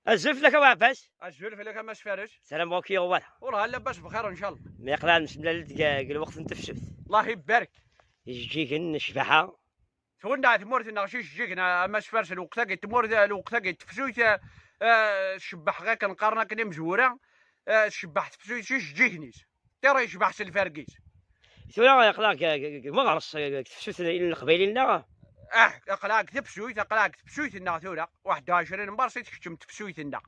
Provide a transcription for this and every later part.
الزلف لك وعباس. الزلف لك ما سفارش. سلام بوكي غوالا. والله لاباس بخير ان شاء الله. ما يقلع نسملا الوقت انت فسوت. الله يبارك. يجيك الشبحة. تقولنا تمورت نغشيش جيكنا ما سفارش الوقت كي تمورت الوقت كي تفسوت شبح غير كنقارنا كني مزورة شبح تفسوت شيش جيكنيس ترى يشبح الفاركيس. ثورة يقلاك ما غرس تفسوت القبيلين. اقلاك تبسويت اقلاك تبسويت النا ثورة 21 مبارسة تكتم تبسويت النا.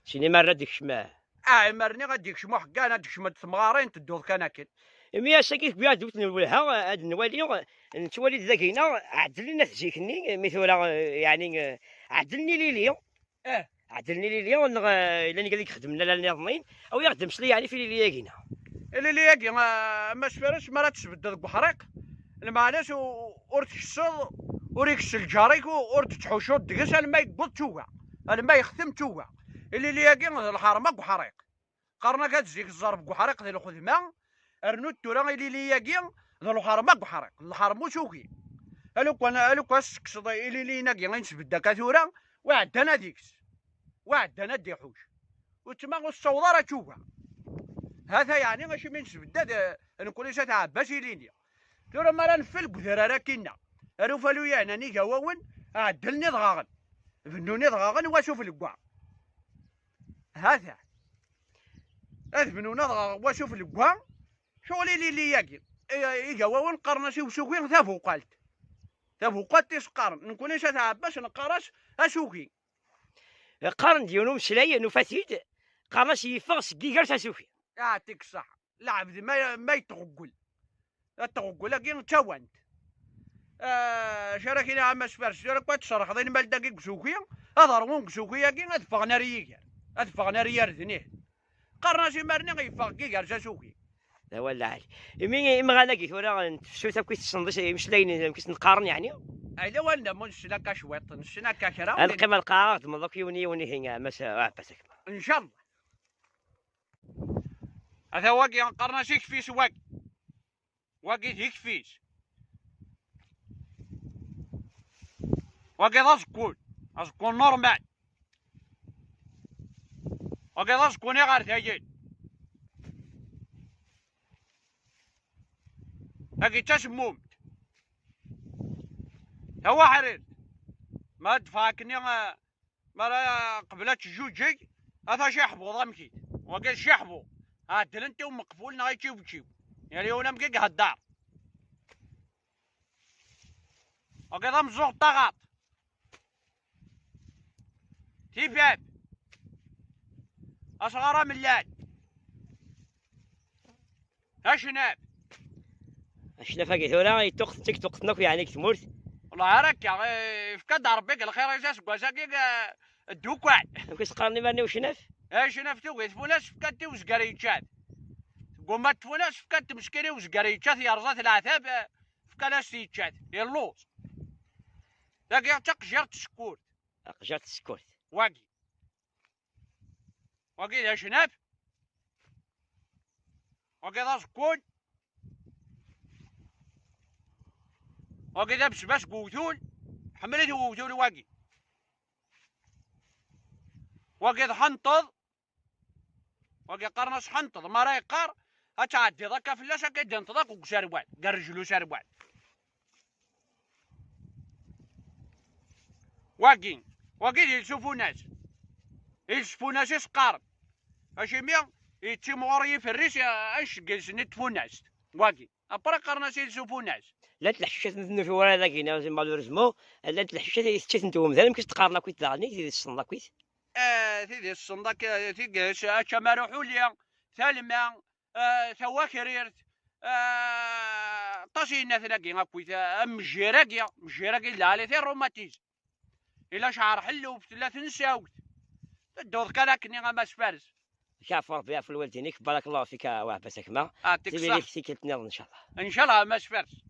شني مرة ديك شماه. مرني غاديك شمو حكانا ديك شمو تمغارين تدوض كناكل. ميا ساكيك بيا دوت نولها هاد نوالي نتوالي ذاكينا عدلنا تجيكني مثلا يعني عدلني ليليا. عدلني ليليا الا نقدر يخدم لنا النظمين او يخدمش لي يعني في ليليا كينا. ليليا كي ما سفرش مرات تبدل بحريق المعناش ورتكسل وريكسل جاريك ورتحوشو دقس الماء يقبض توع الماء يختم توع ليليا كي الحرمه بحريق قرنا كتزيك الزرب بحريق ديال الخدمه ارنو التورا ليليا كي ديال الحرمه بحريق الحرم وشوكي الو كان سكسد ليلينا كي غنسبدا كثوره وعدنا ديكس وعدنا ديحوش وتما الصوضه تشوفها هذا يعني ماشي من سبدا نقول شات عباس لينيا ترى ما رنفل بثرارا كينا راه فالو يعني ني جواون عدلني ضغاغن فنوني ضغاغن واشوف الكوع هذا فنونا ضغاغن واشوف الكوع شغلي لي ياكي يجواون قرنا شي وشوكي ثافو قالت تسقارن نكون شات عباس نقراش اشوكي قارن ديالو مسلاي انه فاسيد قارنا شي فاس كيكار تسوكي يعطيك الصحة لا عبد ما يتغقل التغقل كي تاوانت شراكينا عما سفارش شراك تشرح ضين مال دقيق سوكيا اضرون سوكيا كي ادفغنا ريكار ادفغنا ريار ذنيه قرنا شي مرني غيفاق كيكار سوكي لا ولا عالي مي غانا كي ثورا نتفشو تا كويس تصندش مش لاين كيس نقارن يعني ايلا ولا منشنا كشويط نشنا كشرا القيمه القاعات مضوك يوني هنا مسا عباسك ان شاء الله هذا واقي قرنا شي كفيس واقي هيك فيس واقي ضاسكون نورمال واقي ضاسكون غير ثاجين هاكي تسمومت هو حرير ما دفاكني ما قبلت جوجي هذا شحبو ضمكيت واقي شحبو هاد انت ومقفول نغي تشيو يعني ولا مكيك هالدار وكذا مزوق طاغات تيفاب اصغر ملاد اشناب فاكي ثورا يتوقت تيك توقت يعني تمورت والله راك فكاد ربك الخير جاس كواساكي الدوكوان كيس قارني ماني وشناف شناف توقيت فوناش فكاد وزقريتشات قوما تفوناش فكاد مسكري وزقريتشات يرزات العذاب فكالاش تيتشات يلوز لكن تقجرت السكوت قجرت السكوت واقي ذا شناف واقي ذا سكون واقي ذا بس قوتول حملته قوتول واقي ذا حنطض واقي قرنص حنطض ما راي قار هتعدي ذاك فلاش كيد ينطضك وسروال قرجلو سروال واقي يشوفوا ناس يسقارن اشي ميا يتيموري في الريش اش جلس نتفو ناس واقي ابرا قرنا يشوفوا ناس لا تلحشات في ورا ذاك هنا زي ما لورزمو لا تلحشات يستيت نتوما مثلا يمكن تقارنا كويس داغني تيدي الصندا كويس تيدي الصندا تيدي شمارو حوليا ثالما ثواكريرت طاشينا ثلاقي غاكويت مجيراكي لا علي ثير روماتيزم إلا شعر حلو بثلاث نساوت الدور كلاكني غا ما سفارس شاف ربي في الوالدينك بارك الله فيك وعباسك ما يعطيك الصحة سيكلتنا ان شاء الله ان شاء الله ما سفارس